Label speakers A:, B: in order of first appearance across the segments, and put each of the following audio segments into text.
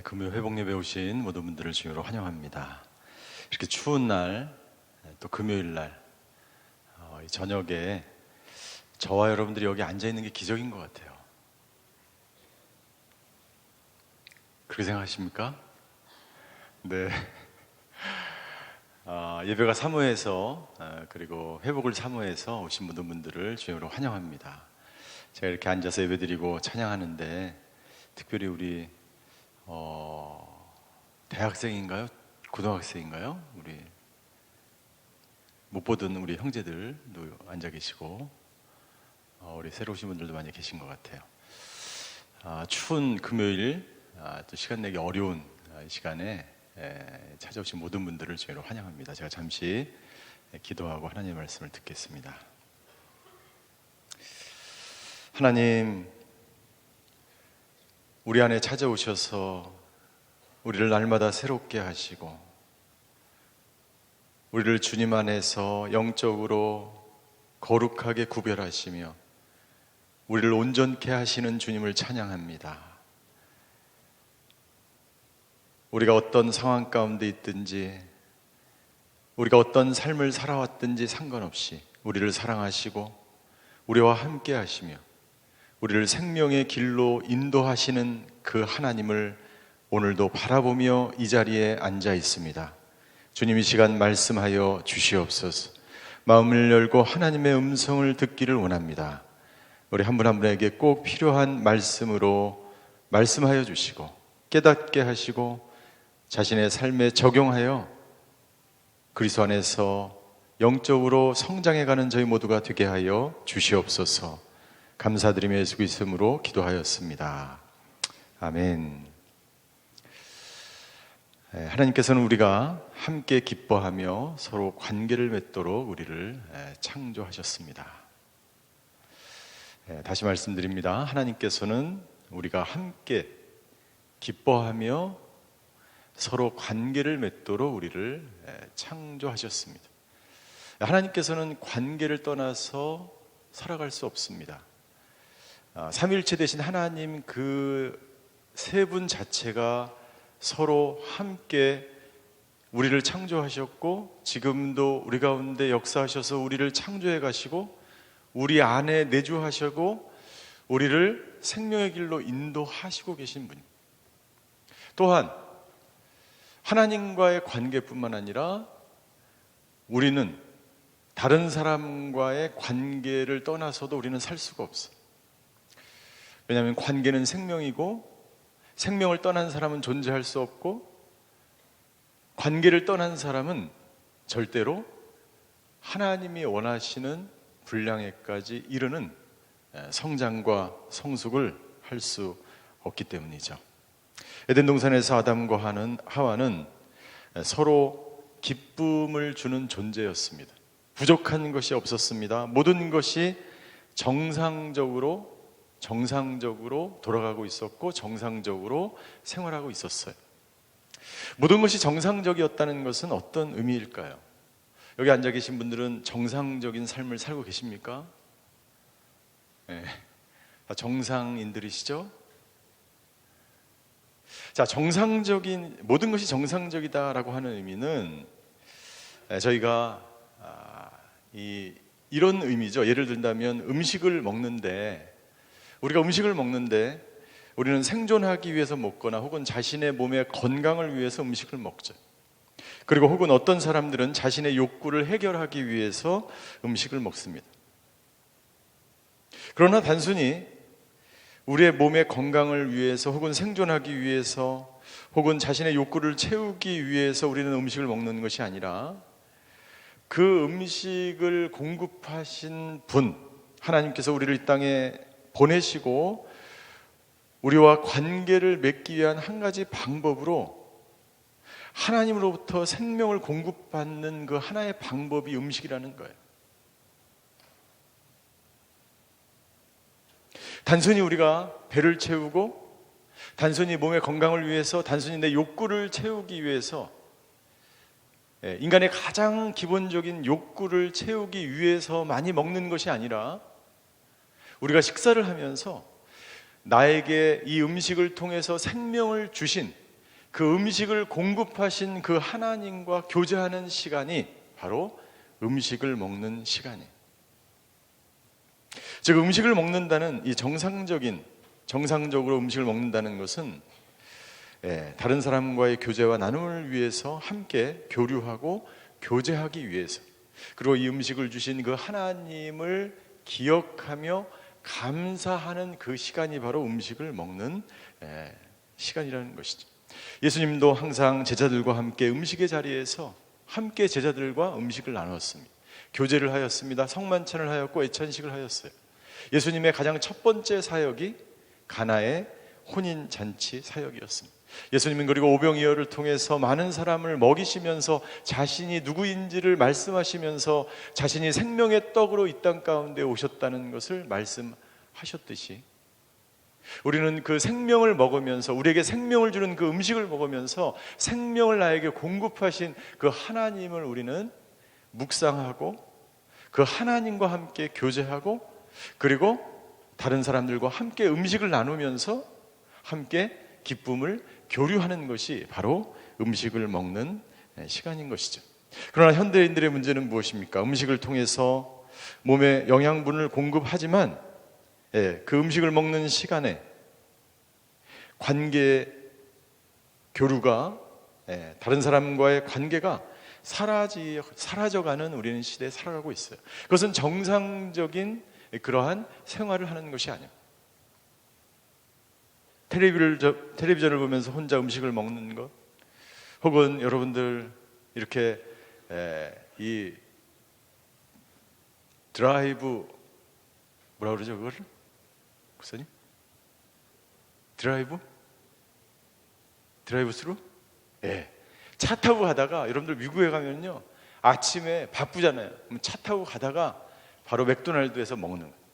A: 금요 회복 예배 오신 모든 분들을 주님으로 환영합니다. 이렇게 추운 날, 또 금요일 날 이 저녁에 저와 여러분들이 여기 앉아 있는 게 기적인 것 같아요. 그렇게 생각하십니까? 네. 예배가 사모해서 그리고 회복을 사모해서 오신 모든 분들을 주님으로 환영합니다. 제가 이렇게 앉아서 예배드리고 찬양하는데 특별히 우리 대학생인가요? 고등학생인가요? 우리 못 보던 우리 형제들도 앉아 계시고 우리 새로 오신 분들도 많이 계신 것 같아요. 추운 금요일 또 시간 내기 어려운 시간에 찾아오신 모든 분들을 주님으로 환영합니다. 제가 잠시 기도하고 하나님의 말씀을 듣겠습니다. 하나님, 우리 안에 찾아오셔서 우리를 날마다 새롭게 하시고 우리를 주님 안에서 영적으로 거룩하게 구별하시며 우리를 온전케 하시는 주님을 찬양합니다. 우리가 어떤 상황 가운데 있든지 우리가 어떤 삶을 살아왔든지 상관없이 우리를 사랑하시고 우리와 함께 하시며 우리를 생명의 길로 인도하시는 그 하나님을 오늘도 바라보며 이 자리에 앉아 있습니다. 주님, 이 시간 말씀하여 주시옵소서. 마음을 열고 하나님의 음성을 듣기를 원합니다. 우리 한 분 한 분에게 꼭 필요한 말씀으로 말씀하여 주시고 깨닫게 하시고 자신의 삶에 적용하여 그리스도 안에서 영적으로 성장해가는 저희 모두가 되게 하여 주시옵소서. 감사드리며 예수 그리스도 이름으로 기도하였습니다. 아멘. 하나님께서는 우리가 함께 기뻐하며 서로 관계를 맺도록 우리를 창조하셨습니다. 다시 말씀드립니다. 하나님께서는 우리가 함께 기뻐하며 서로 관계를 맺도록 우리를 창조하셨습니다. 하나님께서는 관계를 떠나서 살아갈 수 없습니다. 삼위일체 되신 하나님 그 세 분 자체가 서로 함께 우리를 창조하셨고 지금도 우리 가운데 역사하셔서 우리를 창조해 가시고 우리 안에 내주하시고 우리를 생명의 길로 인도하시고 계신 분. 또한 하나님과의 관계뿐만 아니라 우리는 다른 사람과의 관계를 떠나서도 우리는 살 수가 없어요. 왜냐하면 관계는 생명이고 생명을 떠난 사람은 존재할 수 없고 관계를 떠난 사람은 절대로 하나님이 원하시는 분량에까지 이르는 성장과 성숙을 할 수 없기 때문이죠. 에덴 동산에서 아담과 하와는 서로 기쁨을 주는 존재였습니다. 부족한 것이 없었습니다. 모든 것이 정상적으로 돌아가고 있었고 정상적으로 생활하고 있었어요. 모든 것이 정상적이었다는 것은 어떤 의미일까요? 여기 앉아 계신 분들은 정상적인 삶을 살고 계십니까? 네. 정상인들이시죠? 자, 모든 것이 정상적이다라고 하는 의미는 저희가 이런 의미죠. 예를 들자면 우리가 음식을 먹는데 우리는 생존하기 위해서 먹거나 혹은 자신의 몸의 건강을 위해서 음식을 먹죠. 그리고 혹은 어떤 사람들은 자신의 욕구를 해결하기 위해서 음식을 먹습니다. 그러나 단순히 우리의 몸의 건강을 위해서 혹은 생존하기 위해서 혹은 자신의 욕구를 채우기 위해서 우리는 음식을 먹는 것이 아니라 그 음식을 공급하신 분, 하나님께서 우리를 이 땅에 보내시고 우리와 관계를 맺기 위한 한 가지 방법으로 하나님으로부터 생명을 공급받는 그 하나의 방법이 음식이라는 거예요. 단순히 우리가 배를 채우고 단순히 몸의 건강을 위해서 단순히 내 욕구를 채우기 위해서 인간의 가장 기본적인 욕구를 채우기 위해서 많이 먹는 것이 아니라 우리가 식사를 하면서 나에게 이 음식을 통해서 생명을 주신 그 음식을 공급하신 그 하나님과 교제하는 시간이 바로 음식을 먹는 시간이에요. 즉 음식을 먹는다는 이 정상적으로 음식을 먹는다는 것은 다른 사람과의 교제와 나눔을 위해서 함께 교류하고 교제하기 위해서, 그리고 이 음식을 주신 그 하나님을 기억하며 감사하는 그 시간이 바로 음식을 먹는 시간이라는 것이죠. 예수님도 항상 제자들과 함께 음식의 자리에서 함께 제자들과 음식을 나눴습니다. 교제를 하였습니다. 성만찬을 하였고 애찬식을 하였어요. 예수님의 가장 첫 번째 사역이 가나의 혼인잔치 사역이었습니다. 예수님은 그리고 오병이어를 통해서 많은 사람을 먹이시면서 자신이 누구인지를 말씀하시면서 자신이 생명의 떡으로 이 땅 가운데 오셨다는 것을 말씀하셨듯이, 우리는 그 생명을 먹으면서, 우리에게 생명을 주는 그 음식을 먹으면서 생명을 나에게 공급하신 그 하나님을 우리는 묵상하고 그 하나님과 함께 교제하고, 그리고 다른 사람들과 함께 음식을 나누면서 함께 기쁨을 교류하는 것이 바로 음식을 먹는 시간인 것이죠. 그러나 현대인들의 문제는 무엇입니까? 음식을 통해서 몸에 영양분을 공급하지만 그 음식을 먹는 시간에 관계 교류가, 다른 사람과의 관계가 사라져가는 우리는 시대에 살아가고 있어요. 그것은 정상적인 그러한 생활을 하는 것이 아니에요. 텔레비전을 보면서 혼자 음식을 먹는 것, 혹은 여러분들 이렇게 이 드라이브, 뭐라 그러죠 그거를? 목사님? 드라이브 스루? 차 타고 가다가, 여러분들 미국에 가면요 아침에 바쁘잖아요. 차 타고 가다가 바로 맥도날드에서 먹는 거예요.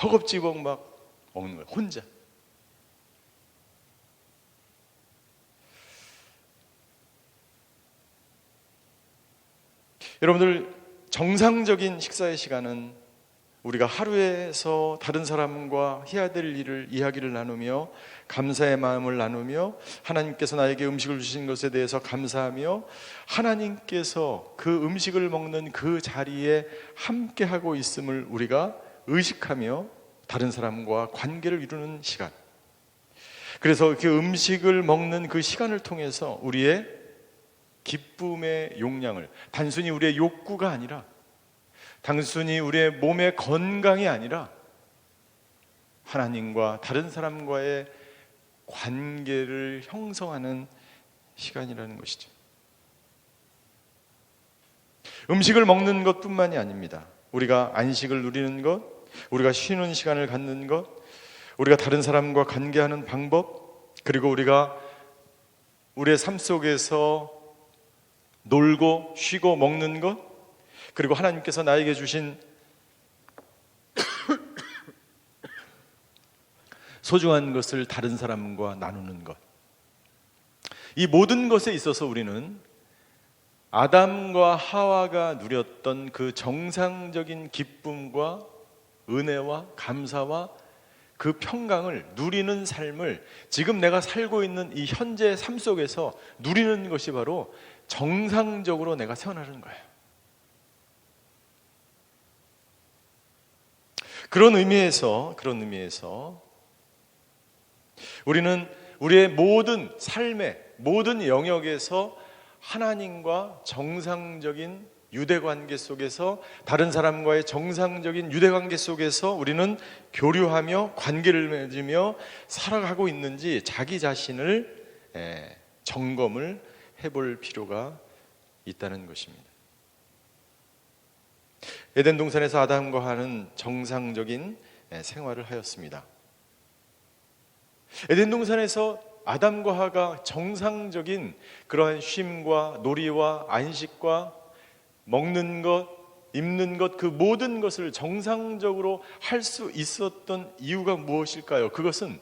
A: 허겁지겁 막 먹는 거예요, 혼자. 여러분들, 정상적인 식사의 시간은 우리가 하루에서 다른 사람과 해야 될 일을 이야기를 나누며 감사의 마음을 나누며 하나님께서 나에게 음식을 주신 것에 대해서 감사하며 하나님께서 그 음식을 먹는 그 자리에 함께하고 있음을 우리가 의식하며 다른 사람과 관계를 이루는 시간. 그래서 그 음식을 먹는 그 시간을 통해서 우리의 기쁨의 용량을, 단순히 우리의 욕구가 아니라, 단순히 우리의 몸의 건강이 아니라 하나님과 다른 사람과의 관계를 형성하는 시간이라는 것이죠. 음식을 먹는 것뿐만이 아닙니다. 우리가 안식을 누리는 것, 우리가 쉬는 시간을 갖는 것, 우리가 다른 사람과 관계하는 방법, 그리고 우리가 우리의 삶 속에서 놀고 쉬고 먹는 것, 그리고 하나님께서 나에게 주신 소중한 것을 다른 사람과 나누는 것, 이 모든 것에 있어서 우리는 아담과 하와가 누렸던 그 정상적인 기쁨과 은혜와 감사와 그 평강을 누리는 삶을 지금 내가 살고 있는 이 현재 삶 속에서 누리는 것이 바로 정상적으로 내가 태어나는 거예요. 그런 의미에서 우리는 우리의 모든 삶의 모든 영역에서 하나님과 정상적인 유대관계 속에서, 다른 사람과의 정상적인 유대관계 속에서 우리는 교류하며 관계를 맺으며 살아가고 있는지 자기 자신을 점검을 해볼 필요가 있다는 것입니다. 에덴 동산에서 아담과 하와는 정상적인 생활을 하였습니다. 에덴 동산에서 아담과 하와가 정상적인 그러한 쉼과 놀이와 안식과 먹는 것, 입는 것, 그 모든 것을 정상적으로 할 수 있었던 이유가 무엇일까요? 그것은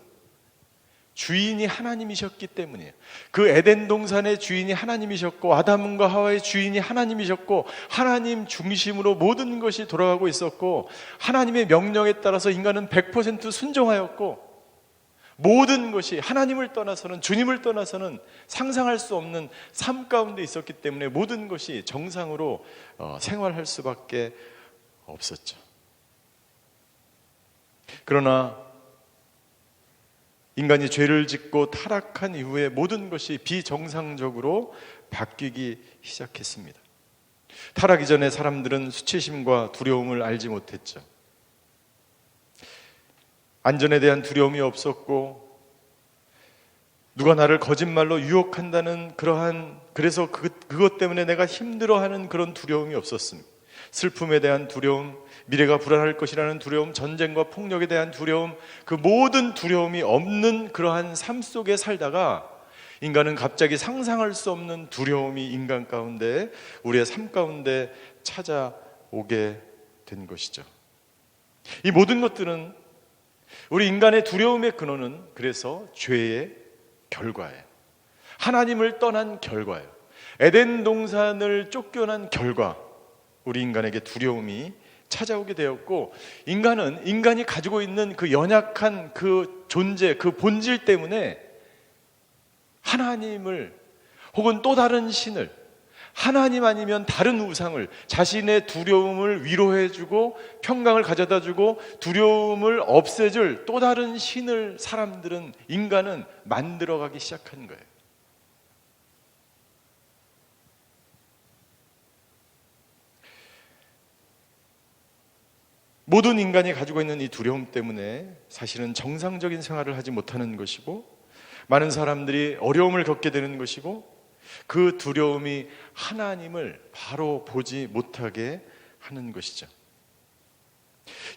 A: 주인이 하나님이셨기 때문이에요. 그 에덴 동산의 주인이 하나님이셨고, 아담과 하와의 주인이 하나님이셨고, 하나님 중심으로 모든 것이 돌아가고 있었고, 하나님의 명령에 따라서 인간은 100% 순종하였고, 모든 것이 하나님을 떠나서는, 주님을 떠나서는 상상할 수 없는 삶 가운데 있었기 때문에 모든 것이 정상으로 생활할 수밖에 없었죠. 그러나 인간이 죄를 짓고 타락한 이후에 모든 것이 비정상적으로 바뀌기 시작했습니다. 타락 이전에 사람들은 수치심과 두려움을 알지 못했죠. 안전에 대한 두려움이 없었고, 누가 나를 거짓말로 유혹한다는 그래서 그것 때문에 내가 힘들어하는 그런 두려움이 없었습니다. 슬픔에 대한 두려움, 미래가 불안할 것이라는 두려움, 전쟁과 폭력에 대한 두려움, 그 모든 두려움이 없는 그러한 삶 속에 살다가 인간은 갑자기 상상할 수 없는 두려움이 인간 가운데, 우리의 삶 가운데 찾아오게 된 것이죠. 이 모든 것들은, 우리 인간의 두려움의 근원은 그래서 죄의 결과예요. 하나님을 떠난 결과예요. 에덴 동산을 쫓겨난 결과, 우리 인간에게 두려움이 찾아오게 되었고, 인간이 가지고 있는 그 연약한 그 존재, 그 본질 때문에 하나님을, 혹은 또 다른 신을, 하나님 아니면 다른 우상을, 자신의 두려움을 위로해주고 평강을 가져다주고 두려움을 없애줄 또 다른 신을 인간은 만들어가기 시작한 거예요. 모든 인간이 가지고 있는 이 두려움 때문에 사실은 정상적인 생활을 하지 못하는 것이고, 많은 사람들이 어려움을 겪게 되는 것이고, 그 두려움이 하나님을 바로 보지 못하게 하는 것이죠.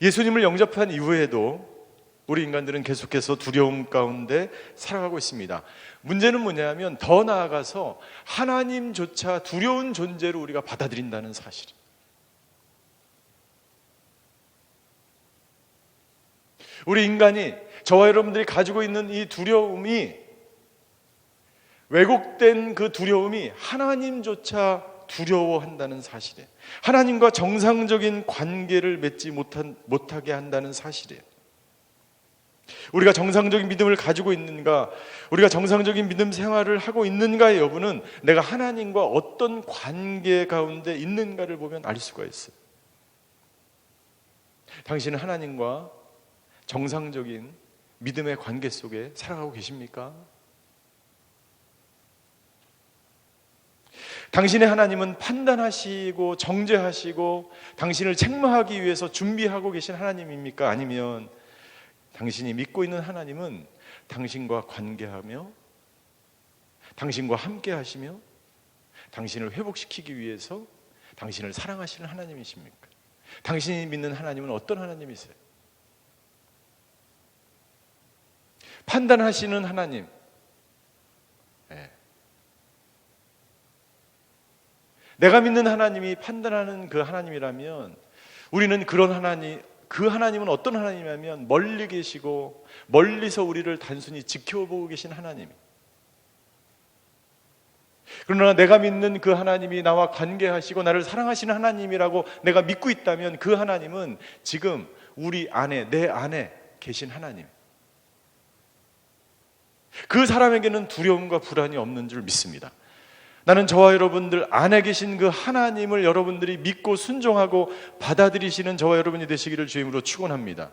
A: 예수님을 영접한 이후에도 우리 인간들은 계속해서 두려움 가운데 살아가고 있습니다. 문제는 뭐냐면, 더 나아가서 하나님조차 두려운 존재로 우리가 받아들인다는 사실. 우리 인간이, 저와 여러분들이 가지고 있는 이 두려움이, 왜곡된 그 두려움이 하나님조차 두려워한다는 사실이에요. 하나님과 정상적인 관계를 맺지 못하게 한다는 사실이에요. 우리가 정상적인 믿음을 가지고 있는가, 우리가 정상적인 믿음 생활을 하고 있는가의 여부는 내가 하나님과 어떤 관계 가운데 있는가를 보면 알 수가 있어요. 당신은 하나님과 정상적인 믿음의 관계 속에 살아가고 계십니까? 당신의 하나님은 판단하시고 정죄하시고 당신을 책망하기 위해서 준비하고 계신 하나님입니까? 아니면 당신이 믿고 있는 하나님은 당신과 관계하며 당신과 함께 하시며 당신을 회복시키기 위해서 당신을 사랑하시는 하나님이십니까? 당신이 믿는 하나님은 어떤 하나님이세요? 판단하시는 하나님, 내가 믿는 하나님이 판단하는 그 하나님이라면, 우리는 그 하나님은 어떤 하나님이냐면 멀리 계시고 멀리서 우리를 단순히 지켜보고 계신 하나님. 그러나 내가 믿는 그 하나님이 나와 관계하시고 나를 사랑하시는 하나님이라고 내가 믿고 있다면, 그 하나님은 지금 내 안에 계신 하나님. 그 사람에게는 두려움과 불안이 없는 줄 믿습니다. 나는 저와 여러분들 안에 계신 그 하나님을 여러분들이 믿고 순종하고 받아들이시는 저와 여러분이 되시기를 주임으로 축원합니다.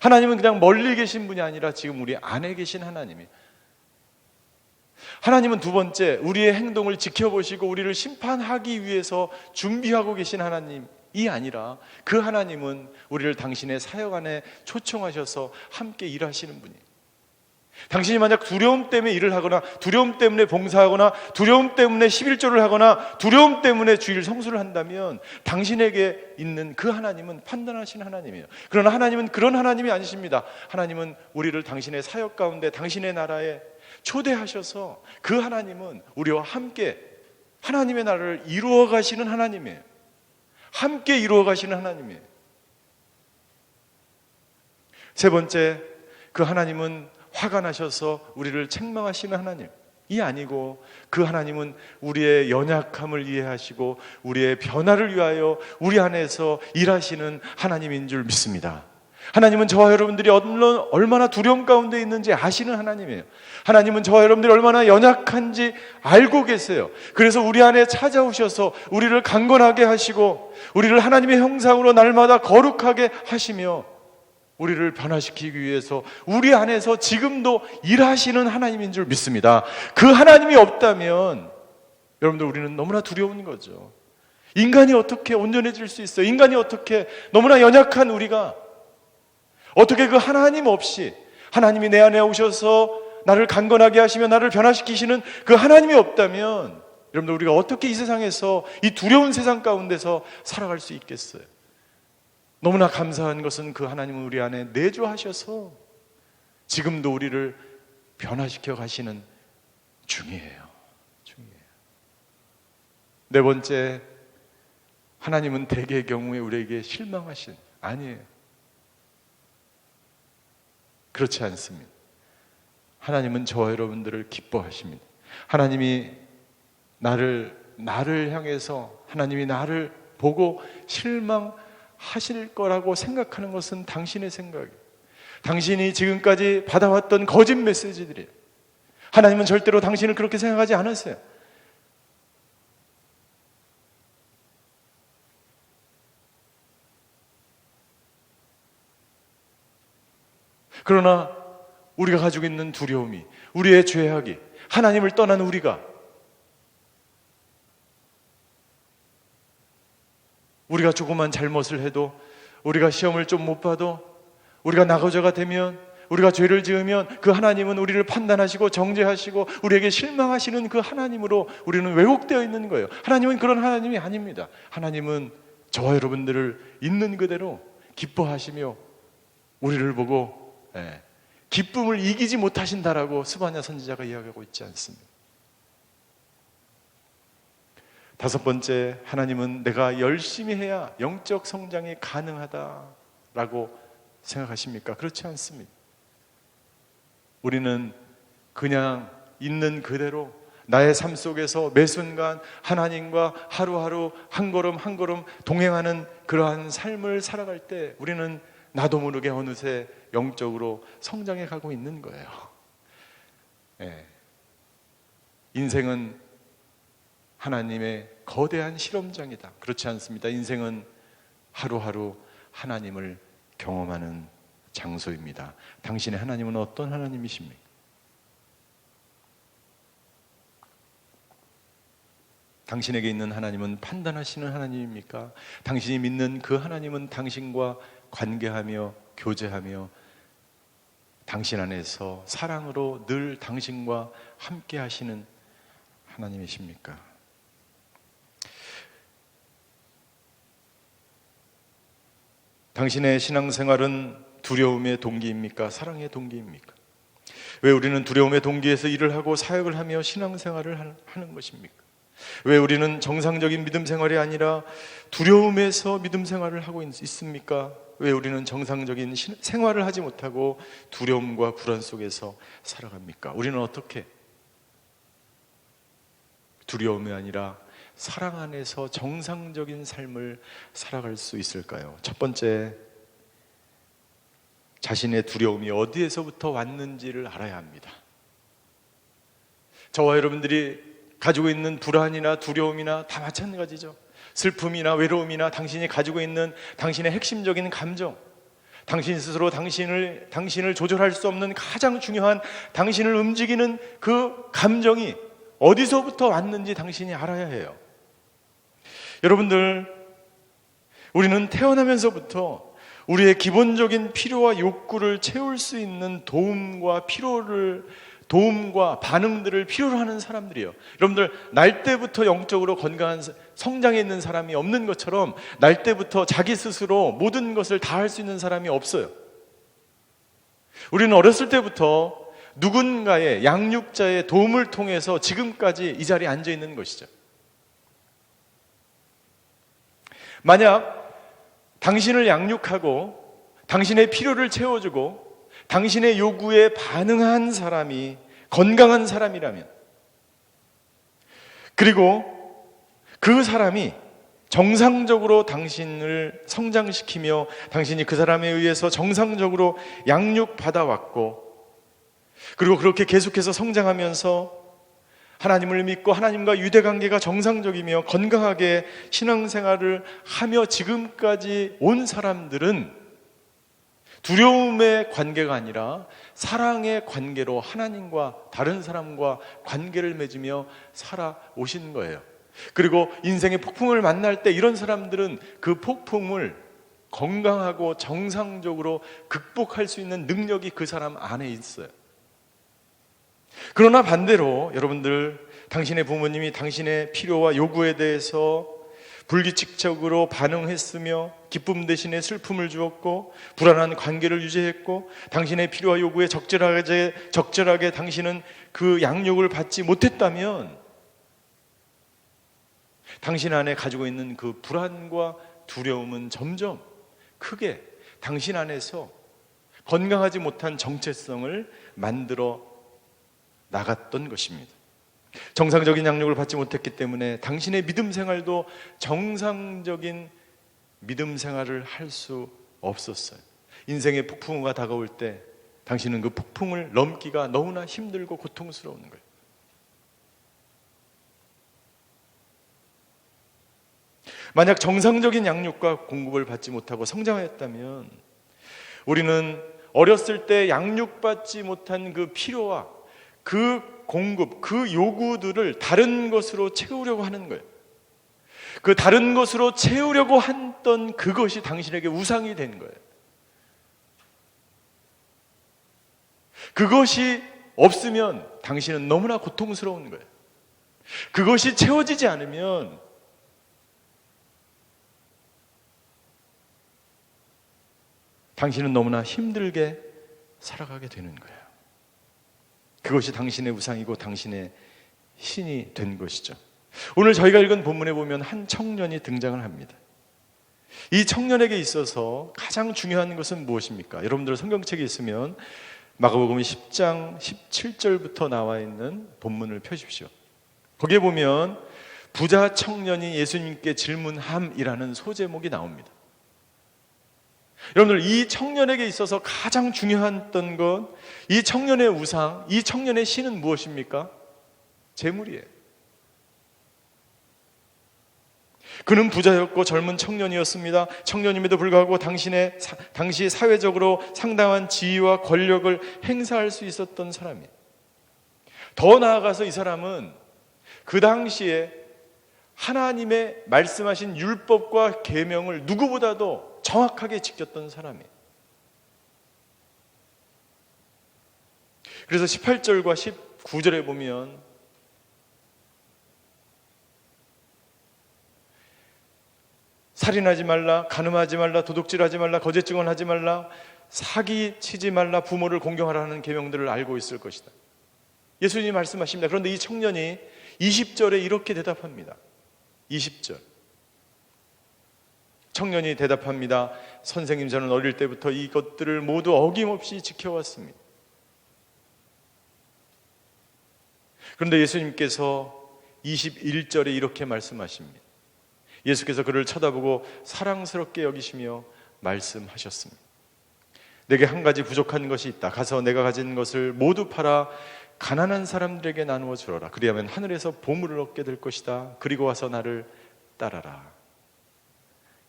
A: 하나님은 그냥 멀리 계신 분이 아니라 지금 우리 안에 계신 하나님이에요. 하나님은 두 번째, 우리의 행동을 지켜보시고 우리를 심판하기 위해서 준비하고 계신 하나님이 아니라, 그 하나님은 우리를 당신의 사역 안에 초청하셔서 함께 일하시는 분이에요. 당신이 만약 두려움 때문에 일을 하거나, 두려움 때문에 봉사하거나, 두려움 때문에 11조를 하거나, 두려움 때문에 주일 성수를 한다면 당신에게 있는 그 하나님은 판단하시는 하나님이에요. 그러나 하나님은 그런 하나님이 아니십니다. 하나님은 우리를 당신의 사역 가운데, 당신의 나라에 초대하셔서 그 하나님은 우리와 함께 하나님의 나라를 이루어 가시는 하나님이에요. 함께 이루어 가시는 하나님이에요. 세 번째, 그 하나님은 화가 나셔서 우리를 책망하시는 하나님이 아니고, 그 하나님은 우리의 연약함을 이해하시고 우리의 변화를 위하여 우리 안에서 일하시는 하나님인 줄 믿습니다. 하나님은 저와 여러분들이 얼마나 두려움 가운데 있는지 아시는 하나님이에요. 하나님은 저와 여러분들이 얼마나 연약한지 알고 계세요. 그래서 우리 안에 찾아오셔서 우리를 강건하게 하시고 우리를 하나님의 형상으로 날마다 거룩하게 하시며 우리를 변화시키기 위해서 우리 안에서 지금도 일하시는 하나님인 줄 믿습니다. 그 하나님이 없다면 여러분들 우리는 너무나 두려운 거죠. 인간이 어떻게 온전해질 수 있어요? 인간이 어떻게, 너무나 연약한 우리가 어떻게 그 하나님 없이, 하나님이 내 안에 오셔서 나를 강건하게 하시며 나를 변화시키시는 그 하나님이 없다면 여러분들 우리가 어떻게 이 세상에서, 이 두려운 세상 가운데서 살아갈 수 있겠어요? 너무나 감사한 것은 그 하나님은 우리 안에 내주하셔서 지금도 우리를 변화시켜 가시는 중이에요. 네 번째, 하나님은 대개의 경우에 우리에게 실망하신, 아니에요. 그렇지 않습니다. 하나님은 저와 여러분들을 기뻐하십니다. 하나님이 나를 향해서, 하나님이 나를 보고 실망하실 거라고 생각하는 것은 당신의 생각이에요. 당신이 지금까지 받아왔던 거짓 메시지들이에요. 하나님은 절대로 당신을 그렇게 생각하지 않으세요. 그러나 우리가 가지고 있는 두려움이, 우리의 죄악이, 하나님을 떠난 우리가 조금만 잘못을 해도, 우리가 시험을 좀 못 봐도, 우리가 나거저가 되면, 우리가 죄를 지으면 그 하나님은 우리를 판단하시고 정죄하시고 우리에게 실망하시는 그 하나님으로 우리는 왜곡되어 있는 거예요. 하나님은 그런 하나님이 아닙니다. 하나님은 저와 여러분들을 있는 그대로 기뻐하시며 우리를 보고 기쁨을 이기지 못하신다라고 스바냐 선지자가 이야기하고 있지 않습니다. 다섯 번째, 하나님은 내가 열심히 해야 영적 성장이 가능하다라고 생각하십니까? 그렇지 않습니다. 우리는 그냥 있는 그대로 나의 삶 속에서 매 순간 하나님과 하루하루 한 걸음 한 걸음 동행하는 그러한 삶을 살아갈 때 우리는 나도 모르게 어느새 영적으로 성장해 가고 있는 거예요. 인생은 하나님의 거대한 실험장이다. 그렇지 않습니다. 인생은 하루하루 하나님을 경험하는 장소입니다. 당신의 하나님은 어떤 하나님이십니까? 당신에게 있는 하나님은 판단하시는 하나님입니까? 당신이 믿는 그 하나님은 당신과 관계하며 교제하며 당신 안에서 사랑으로 늘 당신과 함께 하시는 하나님이십니까? 당신의 신앙생활은 두려움의 동기입니까? 사랑의 동기입니까? 왜 우리는 두려움의 동기에서 일을 하고 사역을 하며 신앙생활을 하는 것입니까? 왜 우리는 정상적인 믿음 생활이 아니라 두려움에서 믿음 생활을 하고 있습니까? 왜 우리는 정상적인 생활을 하지 못하고 두려움과 불안 속에서 살아갑니까? 우리는 어떻게 두려움이 아니라 사랑 안에서 정상적인 삶을 살아갈 수 있을까요? 첫 번째, 자신의 두려움이 어디에서부터 왔는지를 알아야 합니다. 저와 여러분들이 가지고 있는 불안이나 두려움이나 다 마찬가지죠. 슬픔이나 외로움이나 당신이 가지고 있는 당신의 핵심적인 감정, 당신 스스로 당신을 조절할 수 없는 가장 중요한 당신을 움직이는 그 감정이 어디서부터 왔는지 당신이 알아야 해요. 여러분들, 우리는 태어나면서부터 우리의 기본적인 필요와 욕구를 채울 수 있는 도움과 반응들을 필요로 하는 사람들이에요. 여러분들, 날 때부터 영적으로 건강한 성장해 있는 사람이 없는 것처럼 날 때부터 자기 스스로 모든 것을 다 할 수 있는 사람이 없어요. 우리는 어렸을 때부터 누군가의 양육자의 도움을 통해서 지금까지 이 자리에 앉아 있는 것이죠. 만약 당신을 양육하고 당신의 필요를 채워주고 당신의 요구에 반응한 사람이 건강한 사람이라면, 그리고 그 사람이 정상적으로 당신을 성장시키며 당신이 그 사람에 의해서 정상적으로 양육받아왔고, 그리고 그렇게 계속해서 성장하면서 하나님을 믿고 하나님과 유대관계가 정상적이며 건강하게 신앙생활을 하며 지금까지 온 사람들은 두려움의 관계가 아니라 사랑의 관계로 하나님과 다른 사람과 관계를 맺으며 살아오신 거예요. 그리고 인생의 폭풍을 만날 때 이런 사람들은 그 폭풍을 건강하고 정상적으로 극복할 수 있는 능력이 그 사람 안에 있어요. 그러나 반대로 여러분들, 당신의 부모님이 당신의 필요와 요구에 대해서 불규칙적으로 반응했으며 기쁨 대신에 슬픔을 주었고 불안한 관계를 유지했고 당신의 필요와 요구에 적절하게 당신은 그 양육을 받지 못했다면 당신 안에 가지고 있는 그 불안과 두려움은 점점 크게 당신 안에서 건강하지 못한 정체성을 만들어 나갔던 것입니다. 정상적인 양육을 받지 못했기 때문에 당신의 믿음 생활도 정상적인 믿음 생활을 할 수 없었어요. 인생의 폭풍우가 다가올 때 당신은 그 폭풍을 넘기가 너무나 힘들고 고통스러운 거예요. 만약 정상적인 양육과 공급을 받지 못하고 성장하였다면 우리는 어렸을 때 양육받지 못한 그 필요와 그 공급, 그 요구들을 다른 것으로 채우려고 하는 거예요. 그 다른 것으로 채우려고 했던 그것이 당신에게 우상이 된 거예요. 그것이 없으면 당신은 너무나 고통스러운 거예요. 그것이 채워지지 않으면 당신은 너무나 힘들게 살아가게 되는 거예요. 그것이 당신의 우상이고 당신의 신이 된 것이죠. 오늘 저희가 읽은 본문에 보면 한 청년이 등장을 합니다. 이 청년에게 있어서 가장 중요한 것은 무엇입니까? 여러분들 성경책에 있으면 마가복음 10장 17절부터 나와 있는 본문을 펴십시오. 거기에 보면 부자 청년이 예수님께 질문함이라는 소제목이 나옵니다. 여러분들, 이 청년에게 있어서 가장 중요했던 것, 이 청년의 우상, 이 청년의 신은 무엇입니까? 재물이에요. 그는 부자였고 젊은 청년이었습니다. 청년임에도 불구하고 당시 사회적으로 상당한 지위와 권력을 행사할 수 있었던 사람이에요. 더 나아가서 이 사람은 그 당시에 하나님의 말씀하신 율법과 계명을 누구보다도 정확하게 지켰던 사람이에요. 그래서 18절과 19절에 보면 살인하지 말라, 간음하지 말라, 도둑질하지 말라, 거짓 증언하지 말라, 사기치지 말라, 부모를 공경하라는 계명들을 알고 있을 것이다. 예수님이 말씀하십니다. 그런데 이 청년이 20절에 이렇게 대답합니다. 20절. 청년이 대답합니다. 선생님, 저는 어릴 때부터 이것들을 모두 어김없이 지켜왔습니다. 그런데 예수님께서 21절에 이렇게 말씀하십니다. 예수께서 그를 쳐다보고 사랑스럽게 여기시며 말씀하셨습니다. 내게 한 가지 부족한 것이 있다. 가서 내가 가진 것을 모두 팔아 가난한 사람들에게 나누어 주어라. 그리하면 하늘에서 보물을 얻게 될 것이다. 그리고 와서 나를 따라라.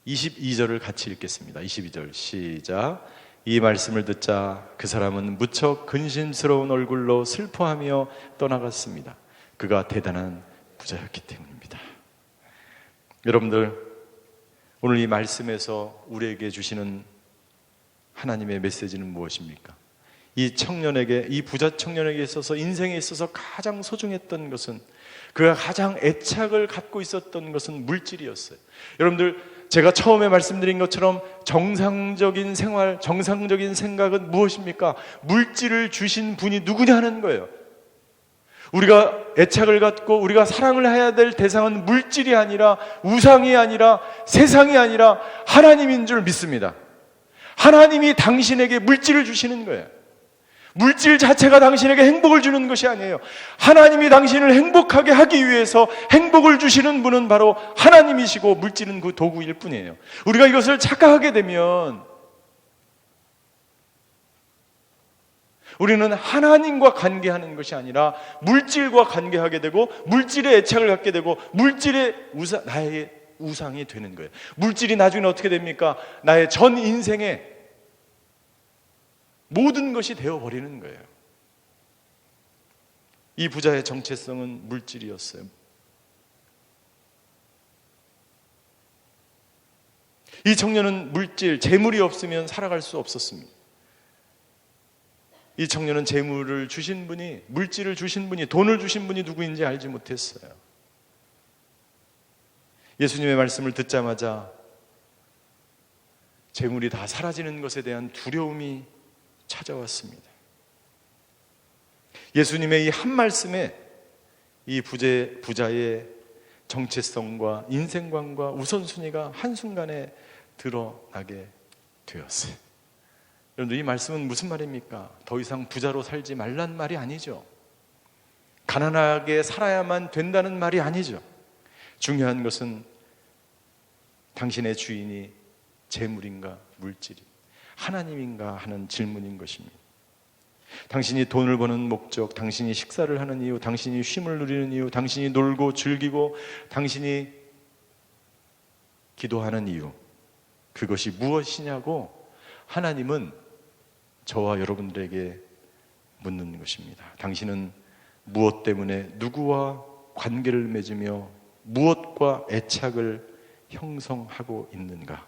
A: 22절을 같이 읽겠습니다. 22절 시작. 이 말씀을 듣자 그 사람은 무척 근심스러운 얼굴로 슬퍼하며 떠나갔습니다. 그가 대단한 부자였기 때문입니다. 여러분들, 오늘 이 말씀에서 우리에게 주시는 하나님의 메시지는 무엇입니까? 이 청년에게, 이 부자 청년에게 있어서, 인생에 있어서 가장 소중했던 것은, 그가 가장 애착을 갖고 있었던 것은 물질이었어요. 여러분들, 제가 처음에 말씀드린 것처럼 정상적인 생활, 정상적인 생각은 무엇입니까? 물질을 주신 분이 누구냐 하는 거예요. 우리가 애착을 갖고 우리가 사랑을 해야 될 대상은 물질이 아니라, 우상이 아니라, 세상이 아니라 하나님인 줄 믿습니다. 하나님이 당신에게 물질을 주시는 거예요. 물질 자체가 당신에게 행복을 주는 것이 아니에요. 하나님이 당신을 행복하게 하기 위해서 행복을 주시는 분은 바로 하나님이시고 물질은 그 도구일 뿐이에요. 우리가 이것을 착각하게 되면 우리는 하나님과 관계하는 것이 아니라 물질과 관계하게 되고 물질에 애착을 갖게 되고 물질의 나의 우상이 되는 거예요. 물질이 나중에 어떻게 됩니까? 나의 전 인생의 모든 것이 되어버리는 거예요. 이 부자의 정체성은 물질이었어요. 이 청년은 물질, 재물이 없으면 살아갈 수 없었습니다. 이 청년은 재물을 주신 분이, 물질을 주신 분이, 돈을 주신 분이 누구인지 알지 못했어요. 예수님의 말씀을 듣자마자 재물이 다 사라지는 것에 대한 두려움이 찾아왔습니다. 예수님의 이 한 말씀에 이 부자의 정체성과 인생관과 우선순위가 한순간에 드러나게 되었어요. 여러분들, 이 말씀은 무슨 말입니까? 더 이상 부자로 살지 말란 말이 아니죠. 가난하게 살아야만 된다는 말이 아니죠. 중요한 것은 당신의 주인이 재물인가 물질이 하나님인가 하는 질문인 것입니다. 당신이 돈을 버는 목적, 당신이 식사를 하는 이유, 당신이 쉼을 누리는 이유, 당신이 놀고 즐기고 당신이 기도하는 이유, 그것이 무엇이냐고 하나님은 저와 여러분들에게 묻는 것입니다. 당신은 무엇 때문에 누구와 관계를 맺으며 무엇과 애착을 형성하고 있는가?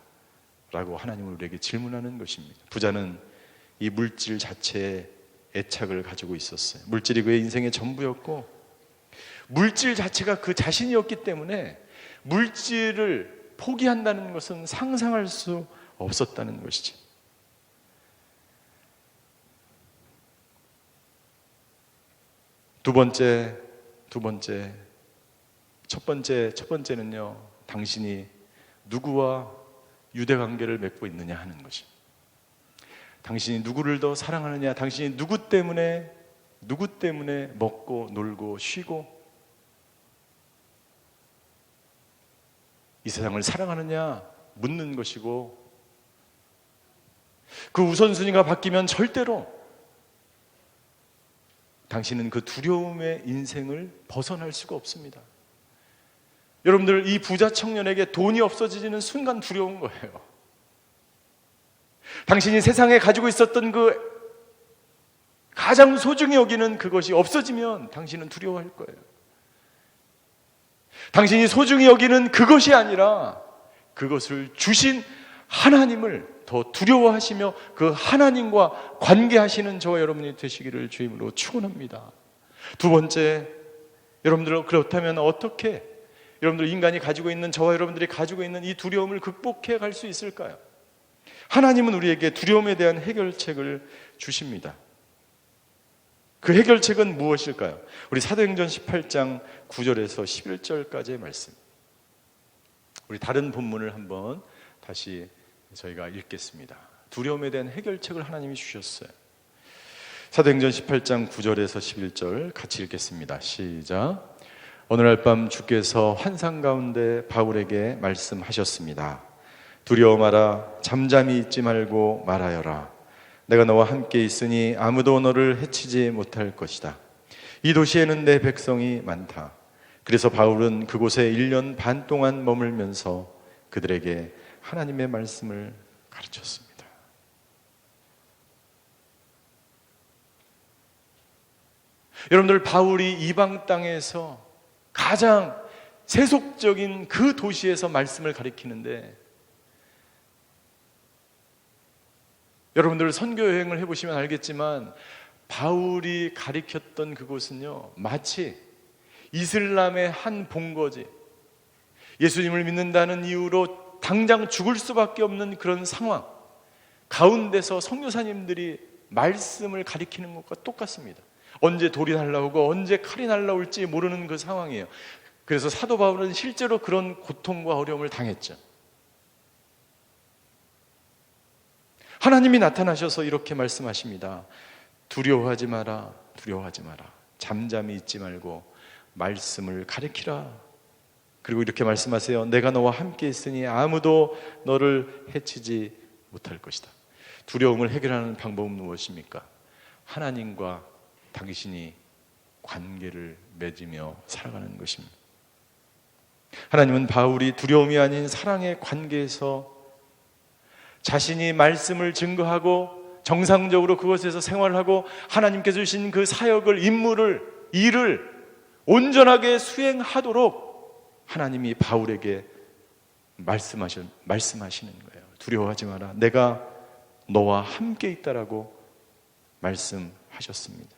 A: 라고 하나님은 우리에게 질문하는 것입니다. 부자는 이 물질 자체에 애착을 가지고 있었어요. 물질이 그의 인생의 전부였고 물질 자체가 그 자신이었기 때문에 물질을 포기한다는 것은 상상할 수 없었다는 것이죠. 첫 번째는요, 당신이 누구와 유대관계를 맺고 있느냐 하는 것이. 당신이 누구를 더 사랑하느냐, 당신이 누구 때문에 먹고 놀고 쉬고 이 세상을 사랑하느냐 묻는 것이고, 그 우선순위가 바뀌면 절대로 당신은 그 두려움의 인생을 벗어날 수가 없습니다. 여러분들, 이 부자 청년에게 돈이 없어지는 순간 두려운 거예요. 당신이 세상에 가지고 있었던 그 가장 소중히 여기는 그것이 없어지면 당신은 두려워할 거예요. 당신이 소중히 여기는 그것이 아니라 그것을 주신 하나님을 더 두려워하시며 그 하나님과 관계하시는 저와 여러분이 되시기를 주임으로 축원합니다. 두 번째, 여러분들, 그렇다면 어떻게 여러분들 인간이 가지고 있는, 저와 여러분들이 가지고 있는 이 두려움을 극복해 갈 수 있을까요? 하나님은 우리에게 두려움에 대한 해결책을 주십니다. 그 해결책은 무엇일까요? 우리 사도행전 18장 9절에서 11절까지의 말씀, 우리 다른 본문을 한번 다시 저희가 읽겠습니다. 두려움에 대한 해결책을 하나님이 주셨어요. 사도행전 18장 9절에서 11절 같이 읽겠습니다. 시작. 어느 날 밤 주께서 환상 가운데 바울에게 말씀하셨습니다. 두려워 마라. 잠잠히 있지 말고 말하여라. 내가 너와 함께 있으니 아무도 너를 해치지 못할 것이다. 이 도시에는 내 백성이 많다. 그래서 바울은 그곳에 1년 반 동안 머물면서 그들에게 하나님의 말씀을 가르쳤습니다. 여러분들, 바울이 이방 땅에서 가장 세속적인 그 도시에서 말씀을 가르치는데, 여러분들 선교 여행을 해보시면 알겠지만 바울이 가르쳤던 그곳은요, 마치 이슬람의 한 본거지, 예수님을 믿는다는 이유로 당장 죽을 수밖에 없는 그런 상황 가운데서 선교사님들이 말씀을 가리키는 것과 똑같습니다. 언제 돌이 날라오고 언제 칼이 날라올지 모르는 그 상황이에요. 그래서 사도 바울은 실제로 그런 고통과 어려움을 당했죠. 하나님이 나타나셔서 이렇게 말씀하십니다. 두려워하지 마라, 두려워하지 마라. 잠잠히 있지 말고 말씀을 가리키라. 그리고 이렇게 말씀하세요. 내가 너와 함께 있으니 아무도 너를 해치지 못할 것이다. 두려움을 해결하는 방법은 무엇입니까? 하나님과 당신이 관계를 맺으며 살아가는 것입니다. 하나님은 바울이 두려움이 아닌 사랑의 관계에서 자신이 말씀을 증거하고 정상적으로 그것에서 생활하고 하나님께서 주신 그 사역을, 임무를, 일을 온전하게 수행하도록 하나님이 바울에게 말씀하시는 거예요. 두려워하지 마라. 내가 너와 함께 있다라고 말씀하셨습니다.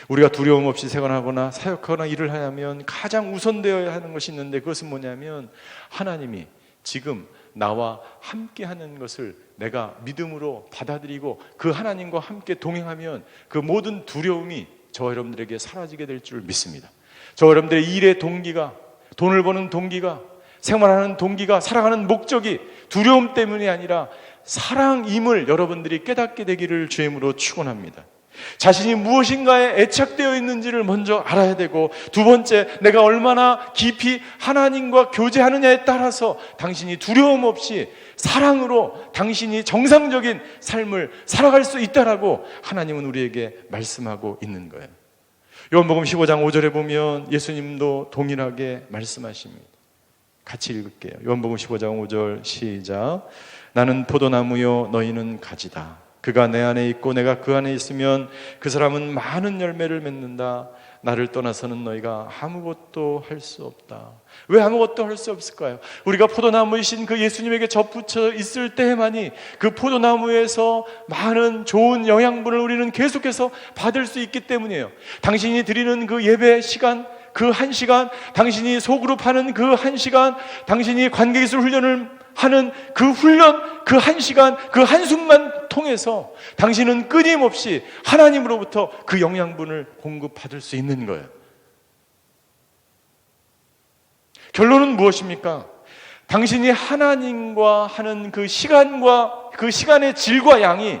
A: 우리가 두려움 없이 생활하거나 사역하거나 일을 하려면 가장 우선되어야 하는 것이 있는데, 그것은 뭐냐면 하나님이 지금 나와 함께 하는 것을 내가 믿음으로 받아들이고 그 하나님과 함께 동행하면 그 모든 두려움이 저와 여러분들에게 사라지게 될 줄 믿습니다. 저와 여러분들의 일의 동기가, 돈을 버는 동기가, 생활하는 동기가, 살아가는 목적이 두려움 때문이 아니라 사랑임을 여러분들이 깨닫게 되기를 주임으로 축원합니다. 자신이 무엇인가에 애착되어 있는지를 먼저 알아야 되고, 두 번째, 내가 얼마나 깊이 하나님과 교제하느냐에 따라서 당신이 두려움 없이 사랑으로 당신이 정상적인 삶을 살아갈 수 있다라고 하나님은 우리에게 말씀하고 있는 거예요. 요한복음 15장 5절에 보면 예수님도 동일하게 말씀하십니다. 같이 읽을게요. 요한복음 15장 5절 시작. 나는 포도나무요 너희는 가지다. 그가 내 안에 있고 내가 그 안에 있으면 그 사람은 많은 열매를 맺는다. 나를 떠나서는 너희가 아무것도 할 수 없다. 왜 아무것도 할 수 없을까요? 우리가 포도나무이신 그 예수님에게 접붙여 있을 때만이 그 포도나무에서 많은 좋은 영양분을 우리는 계속해서 받을 수 있기 때문이에요. 당신이 드리는 그 예배 시간, 그 1시간, 당신이 소그룹 하는 그 1시간, 당신이 관계기술 훈련을 하는 그 훈련, 그 1시간, 그 한숨만 통해서 당신은 끊임없이 하나님으로부터 그 영양분을 공급받을 수 있는 거예요. 결론은 무엇입니까? 당신이 하나님과 하는 그 시간과 그 시간의 질과 양이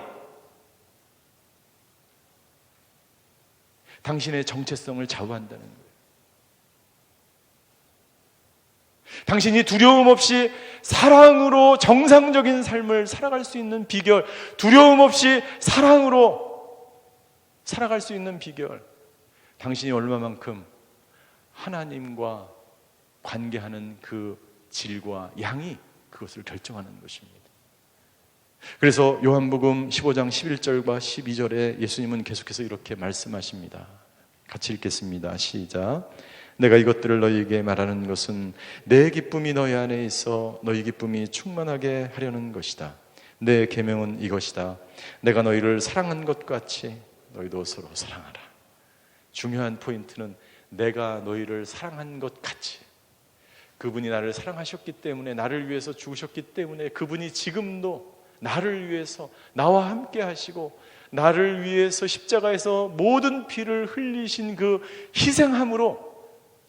A: 당신의 정체성을 좌우한다는 거예요. 당신이 두려움 없이 사랑으로 정상적인 삶을 살아갈 수 있는 비결, 두려움 없이 사랑으로 살아갈 수 있는 비결, 당신이 얼마만큼 하나님과 관계하는 그 질과 양이 그것을 결정하는 것입니다. 그래서 요한복음 15장 11절과 12절에 예수님은 계속해서 이렇게 말씀하십니다. 같이 읽겠습니다. 시작. 내가 이것들을 너희에게 말하는 것은 내 기쁨이 너희 안에 있어 너희 기쁨이 충만하게 하려는 것이다. 내 계명은 이것이다. 내가 너희를 사랑한 것 같이 너희도 서로 사랑하라. 중요한 포인트는 내가 너희를 사랑한 것 같이. 그분이 나를 사랑하셨기 때문에, 나를 위해서 죽으셨기 때문에 그분이 지금도 나를 위해서 나와 함께 하시고 나를 위해서 십자가에서 모든 피를 흘리신 그 희생함으로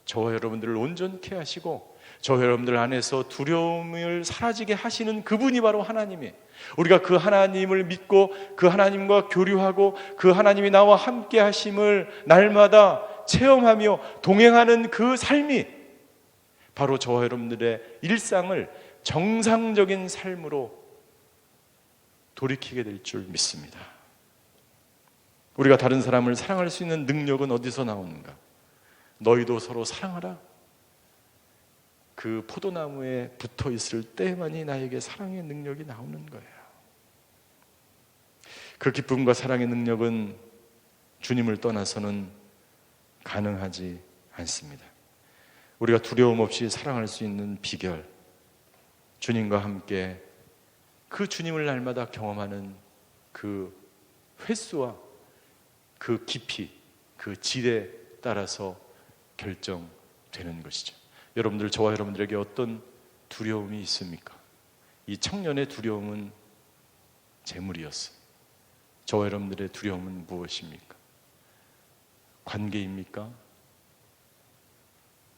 A: 저와 여러분들을 온전케 하시고 저와 여러분들 안에서 두려움을 사라지게 하시는 그분이 바로 하나님이에요. 우리가 그 하나님을 믿고 그 하나님과 교류하고 그 하나님이 나와 함께 하심을 날마다 체험하며 동행하는 그 삶이 바로 저와 여러분들의 일상을 정상적인 삶으로 돌이키게 될 줄 믿습니다. 우리가 다른 사람을 사랑할 수 있는 능력은 어디서 나오는가? 너희도 서로 사랑하라. 그 포도나무에 붙어 있을 때만이 나에게 사랑의 능력이 나오는 거예요. 그 기쁨과 사랑의 능력은 주님을 떠나서는 가능하지 않습니다. 우리가 두려움 없이 사랑할 수 있는 비결, 주님과 함께 그 주님을 날마다 경험하는 그 횟수와 그 깊이, 그 질에 따라서 결정되는 것이죠. 여러분들, 저와 여러분들에게 어떤 두려움이 있습니까? 이 청년의 두려움은 재물이었어요. 저와 여러분들의 두려움은 무엇입니까? 관계입니까?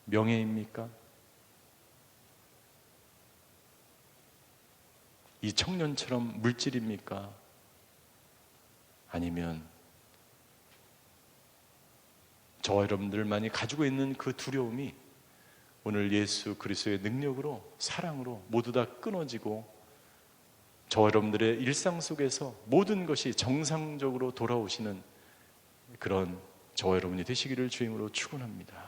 A: 명예입니까? 이 청년처럼 물질입니까? 아니면 저와 여러분들만이 가지고 있는 그 두려움이 오늘 예수 그리스도의 능력으로, 사랑으로 모두 다 끊어지고 저와 여러분들의 일상 속에서 모든 것이 정상적으로 돌아오시는 그런 저와 여러분이 되시기를 주임으로 축원합니다.